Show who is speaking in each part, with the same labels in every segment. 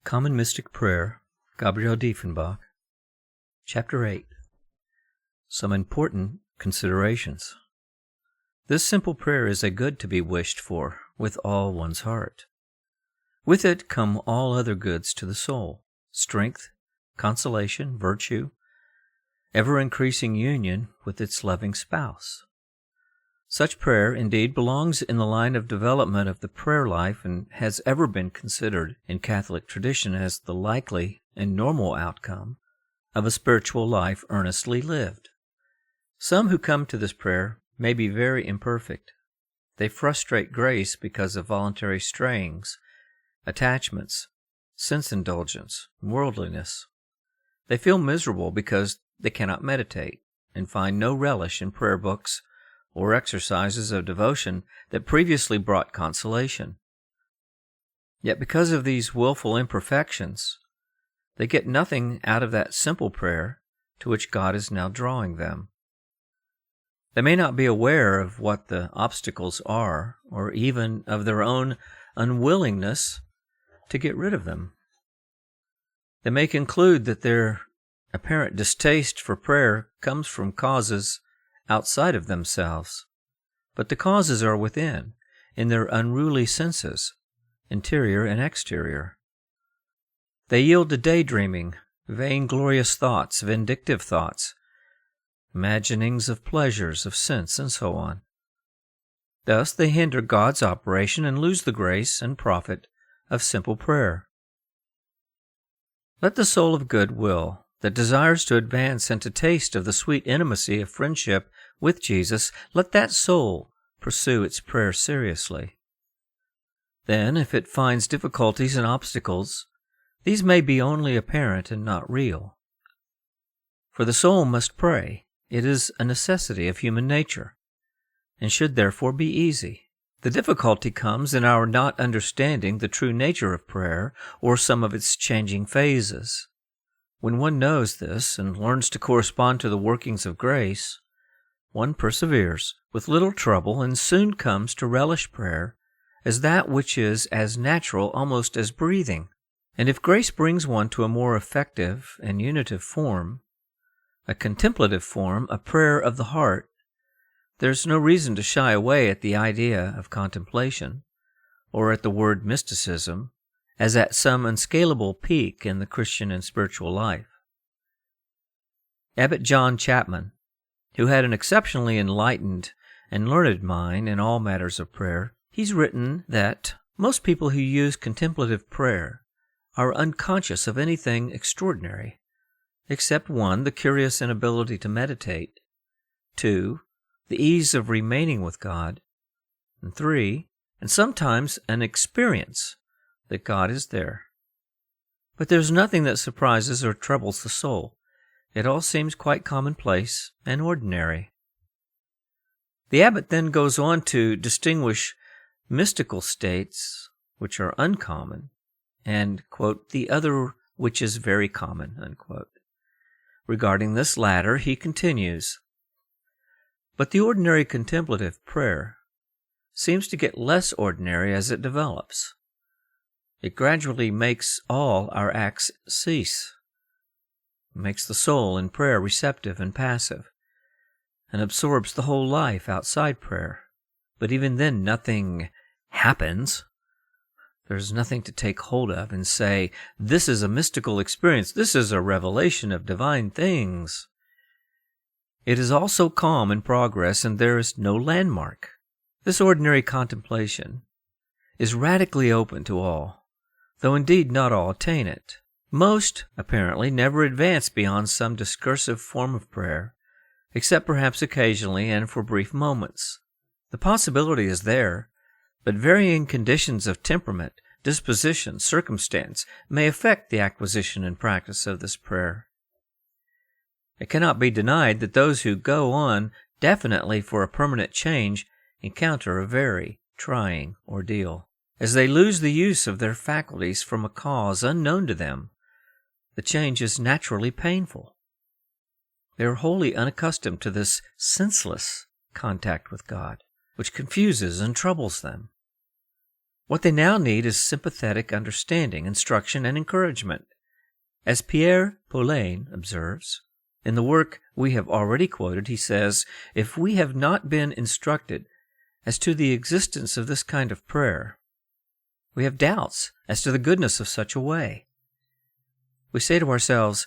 Speaker 1: Common Mystic Prayer, Gabriel Diefenbach, Chapter 8. Some Important Considerations. This simple prayer is a good to be wished for with all one's heart. With it come all other goods to the soul, strength, consolation, virtue, ever-increasing union with its loving spouse. Such prayer, indeed, belongs in the line of development of the prayer life and has ever been considered in Catholic tradition as the likely and normal outcome of a spiritual life earnestly lived. Some who come to this prayer may be very imperfect. They frustrate grace because of voluntary strayings, attachments, sense indulgence, worldliness. They feel miserable because they cannot meditate and find no relish in prayer books or exercises of devotion that previously brought consolation. Yet because of these willful imperfections, they get nothing out of that simple prayer to which God is now drawing them. They may not be aware of what the obstacles are, or even of their own unwillingness to get rid of them. They may conclude that their apparent distaste for prayer comes from causes outside of themselves, but the causes are within, in their unruly senses, interior and exterior. They yield to daydreaming, vainglorious thoughts, vindictive thoughts, imaginings of pleasures of sense, and so on. Thus they hinder God's operation and lose the grace and profit of simple prayer. Let the soul of good will that desires to advance and to taste of the sweet intimacy of friendship with Jesus, let that soul pursue its prayer seriously. Then, if it finds difficulties and obstacles, these may be only apparent and not real. For the soul must pray. It is a necessity of human nature, and should therefore be easy. The difficulty comes in our not understanding the true nature of prayer or some of its changing phases. When one knows this and learns to correspond to the workings of grace, one perseveres with little trouble and soon comes to relish prayer as that which is as natural almost as breathing. And if grace brings one to a more effective and unitive form, a contemplative form, a prayer of the heart, there's no reason to shy away at the idea of contemplation, or at the word mysticism, as at some unscalable peak in the Christian and spiritual life. Abbot John Chapman, who had an exceptionally enlightened and learned mind in all matters of prayer, he's written that most people who use contemplative prayer are unconscious of anything extraordinary, except 1, the curious inability to meditate, 2, the ease of remaining with God, and 3, and sometimes an experience that God is there. But there's nothing that surprises or troubles the soul. It all seems quite commonplace and ordinary. The abbot then goes on to distinguish mystical states, which are uncommon, and, quote, the other which is very common, unquote. Regarding this latter, he continues, but the ordinary contemplative prayer seems to get less ordinary as it develops. It gradually makes all our acts cease, makes the soul in prayer receptive and passive, and absorbs the whole life outside prayer. But even then nothing happens. There's nothing to take hold of and say, this is a mystical experience, this is a revelation of divine things. It is also calm in progress, and there is no landmark. This ordinary contemplation is radically open to all, though indeed not all attain it. Most, apparently, never advance beyond some discursive form of prayer, except perhaps occasionally and for brief moments. The possibility is there, but varying conditions of temperament, disposition, circumstance may affect the acquisition and practice of this prayer. It cannot be denied that those who go on definitely for a permanent change encounter a very trying ordeal. As they lose the use of their faculties from a cause unknown to them, the change is naturally painful. They are wholly unaccustomed to this senseless contact with God, which confuses and troubles them. What they now need is sympathetic understanding, instruction, and encouragement. As Pierre Paulin observes, in the work we have already quoted, he says, if we have not been instructed as to the existence of this kind of prayer, we have doubts as to the goodness of such a way. We say to ourselves,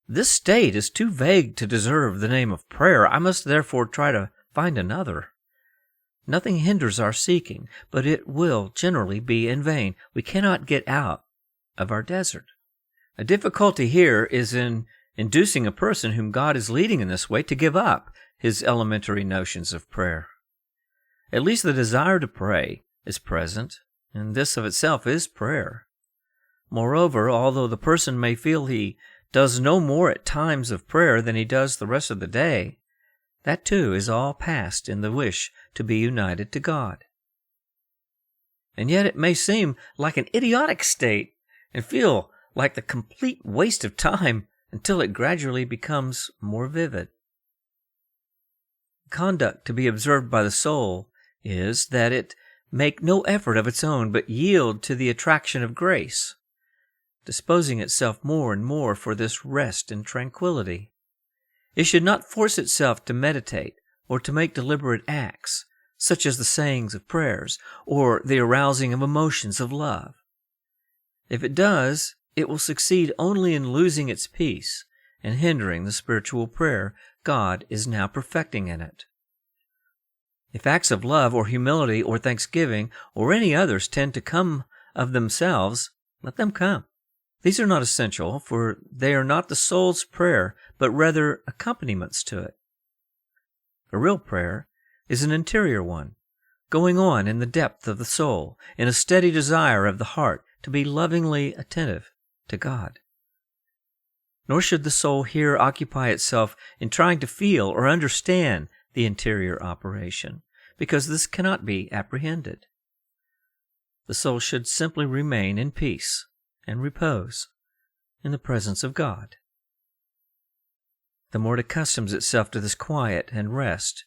Speaker 1: this state is too vague to deserve the name of prayer. I must therefore try to find another. Nothing hinders our seeking, but it will generally be in vain. We cannot get out of our desert. A difficulty here is in inducing a person whom God is leading in this way to give up his elementary notions of prayer. At least the desire to pray is present, and this of itself is prayer. Moreover, although the person may feel he does no more at times of prayer than he does the rest of the day, that too is all past in the wish to be united to God. And yet it may seem like an idiotic state and feel like the complete waste of time until it gradually becomes more vivid. Conduct to be observed by the soul is that it make no effort of its own, but yield to the attraction of grace, disposing itself more and more for this rest and tranquility. It should not force itself to meditate or to make deliberate acts, such as the sayings of prayers or the arousing of emotions of love. If it does, it will succeed only in losing its peace and hindering the spiritual prayer God is now perfecting in it. If acts of love or humility or thanksgiving or any others tend to come of themselves, let them come. These are not essential, for they are not the soul's prayer, but rather accompaniments to it. A real prayer is an interior one, going on in the depth of the soul, in a steady desire of the heart to be lovingly attentive to God. Nor should the soul here occupy itself in trying to feel or understand the interior operation, because this cannot be apprehended. The soul should simply remain in peace and repose in the presence of God. The more it accustoms itself to this quiet and rest,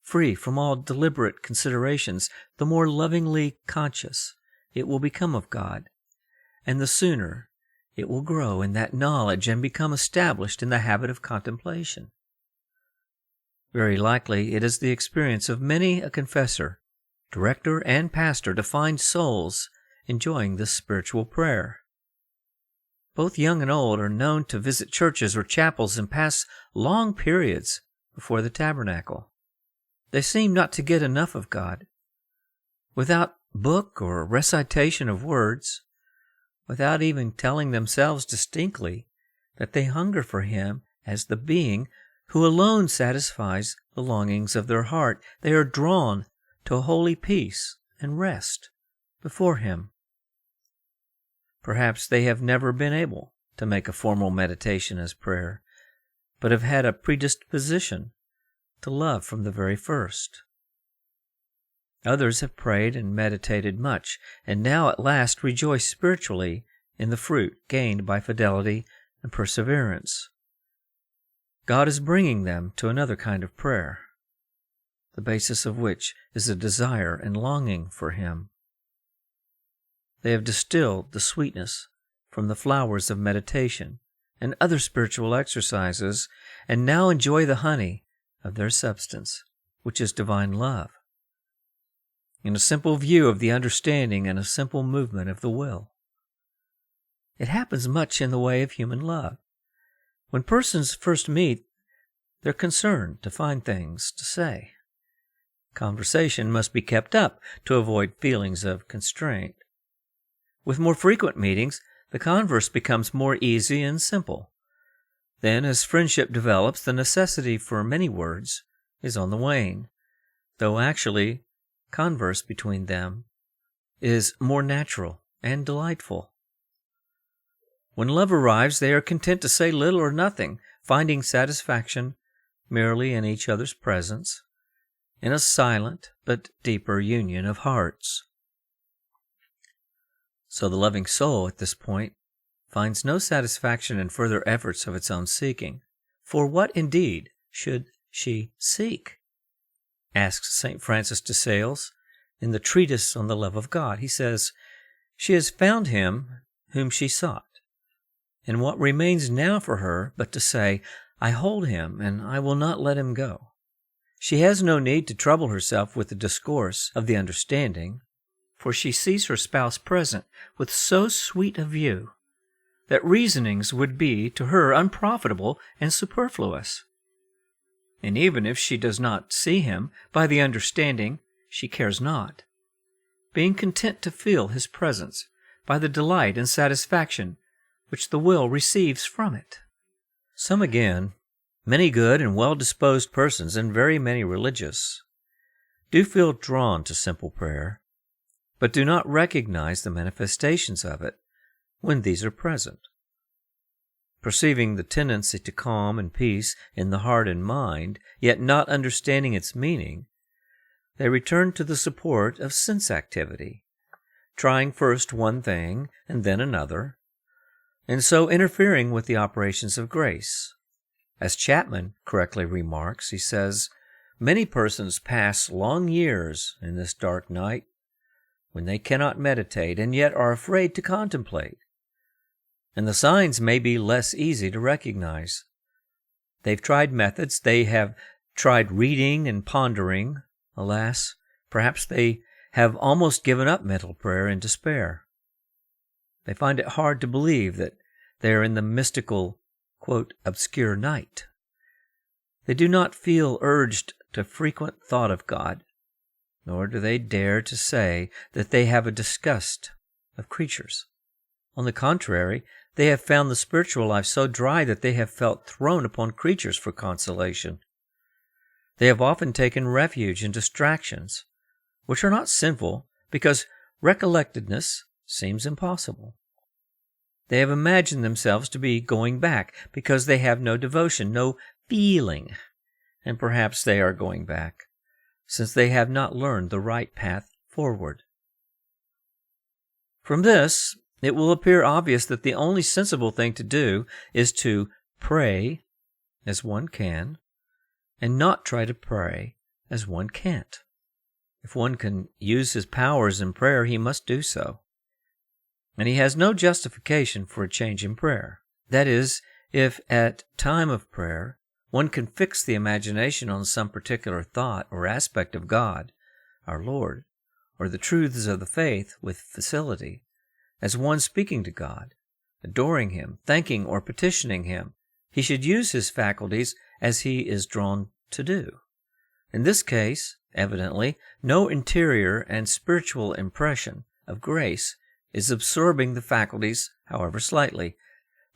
Speaker 1: free from all deliberate considerations, the more lovingly conscious it will become of God, and the sooner it will grow in that knowledge and become established in the habit of contemplation. Very likely it is the experience of many a confessor, director, and pastor to find souls enjoying this spiritual prayer. Both young and old are known to visit churches or chapels and pass long periods before the tabernacle. They seem not to get enough of God. Without book or recitation of words, without even telling themselves distinctly that they hunger for Him as the being who alone satisfies the longings of their heart, they are drawn to a holy peace and rest before Him. Perhaps they have never been able to make a formal meditation as prayer, but have had a predisposition to love from the very first. Others have prayed and meditated much, and now at last rejoice spiritually in the fruit gained by fidelity and perseverance. God is bringing them to another kind of prayer, the basis of which is a desire and longing for Him. They have distilled the sweetness from the flowers of meditation and other spiritual exercises, and now enjoy the honey of their substance, which is divine love, in a simple view of the understanding and a simple movement of the will. It happens much in the way of human love. When persons first meet, they're concerned to find things to say. Conversation must be kept up to avoid feelings of constraint. With more frequent meetings, the converse becomes more easy and simple. Then, as friendship develops, the necessity for many words is on the wane, though actually converse between them is more natural and delightful. When love arrives, they are content to say little or nothing, finding satisfaction merely in each other's presence, in a silent but deeper union of hearts. So the loving soul at this point finds no satisfaction in further efforts of its own seeking. For what indeed should she seek? Asks St. Francis de Sales in the treatise on the love of God. He says, "She has found him whom she sought, and what remains now for her but to say, 'I hold him, and I will not let him go.' She has no need to trouble herself with the discourse of the understanding, for she sees her spouse present with so sweet a view that reasonings would be to her unprofitable and superfluous. And even if she does not see him by the understanding, she cares not, being content to feel his presence by the delight and satisfaction which the will receives from it." Some again, many good and well-disposed persons, and very many religious, do feel drawn to simple prayer, but do not recognize the manifestations of it when these are present. Perceiving the tendency to calm and peace in the heart and mind, yet not understanding its meaning, they return to the support of sense activity, trying first one thing and then another, and so interfering with the operations of grace. As Chapman correctly remarks, he says, "Many persons pass long years in this dark night, when they cannot meditate, and yet are afraid to contemplate. And the signs may be less easy to recognize. They've tried methods, they have tried reading and pondering. Alas, perhaps they have almost given up mental prayer in despair. They find it hard to believe that they are in the mystical, quote, obscure night. They do not feel urged to frequent thought of God, nor do they dare to say that they have a disgust of creatures. On the contrary, they have found the spiritual life so dry that they have felt thrown upon creatures for consolation. They have often taken refuge in distractions, which are not sinful, because recollectedness seems impossible. They have imagined themselves to be going back, because they have no devotion, no feeling, and perhaps they are going back, since they have not learned the right path forward. From this, it will appear obvious that the only sensible thing to do is to pray as one can, and not try to pray as one can't. If one can use his powers in prayer, he must do so. And he has no justification for a change in prayer. That is, if at time of prayer one can fix the imagination on some particular thought or aspect of God, our Lord, or the truths of the faith with facility, as one speaking to God, adoring Him, thanking or petitioning Him, he should use his faculties as he is drawn to do. In this case, evidently, no interior and spiritual impression of grace is absorbing the faculties, however slightly.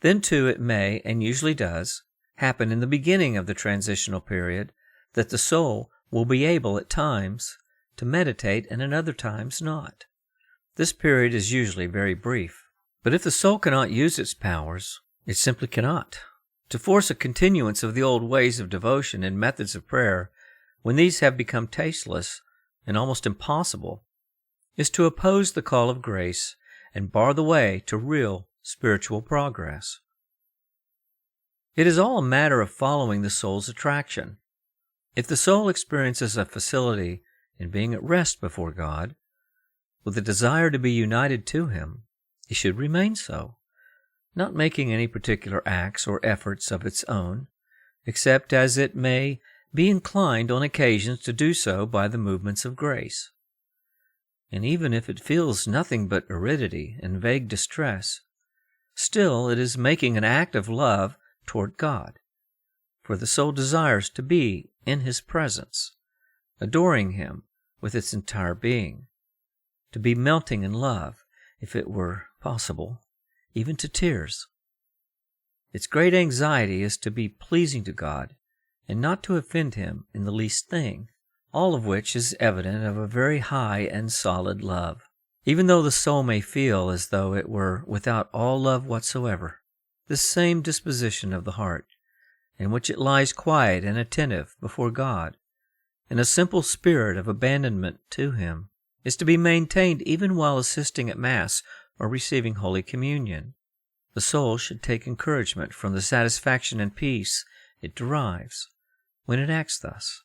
Speaker 1: Then too it may, and usually does, happen in the beginning of the transitional period that the soul will be able at times to meditate and at other times not. This period is usually very brief. But if the soul cannot use its powers, it simply cannot. To force a continuance of the old ways of devotion and methods of prayer, when these have become tasteless and almost impossible, is to oppose the call of grace and bar the way to real spiritual progress. It is all a matter of following the soul's attraction. If the soul experiences a facility in being at rest before God, with a desire to be united to Him, it should remain so, not making any particular acts or efforts of its own, except as it may be inclined on occasions to do so by the movements of grace. And even if it feels nothing but aridity and vague distress, still it is making an act of love toward God, for the soul desires to be in His presence, adoring Him with its entire being, to be melting in love, if it were possible, even to tears. Its great anxiety is to be pleasing to God, and not to offend Him in the least thing, all of which is evident of a very high and solid love, even though the soul may feel as though it were without all love whatsoever. This same disposition of the heart, in which it lies quiet and attentive before God, in a simple spirit of abandonment to Him, is to be maintained even while assisting at Mass or receiving Holy Communion. The soul should take encouragement from the satisfaction and peace it derives when it acts thus.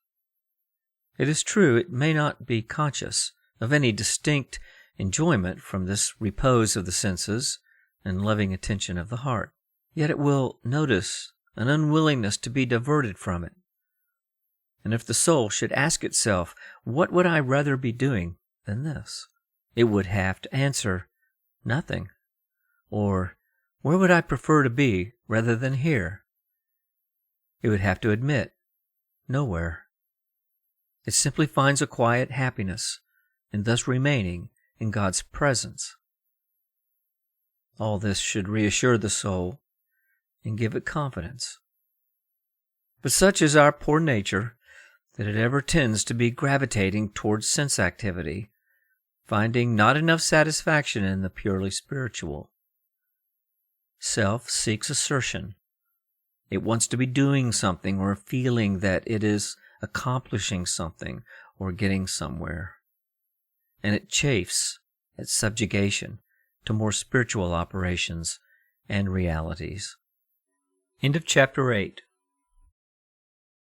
Speaker 1: It is true it may not be conscious of any distinct enjoyment from this repose of the senses and loving attention of the heart. Yet it will notice an unwillingness to be diverted from it. And if the soul should ask itself, what would I rather be doing than this? It would have to answer, nothing. Or, where would I prefer to be rather than here? It would have to admit, nowhere. It simply finds a quiet happiness in thus remaining in God's presence. All this should reassure the soul and give it confidence. But such is our poor nature that it ever tends to be gravitating towards sense activity, finding not enough satisfaction in the purely spiritual. Self seeks assertion. It wants to be doing something or feeling that it is accomplishing something or getting somewhere. And it chafes at subjugation to more spiritual operations and realities. End of chapter 8.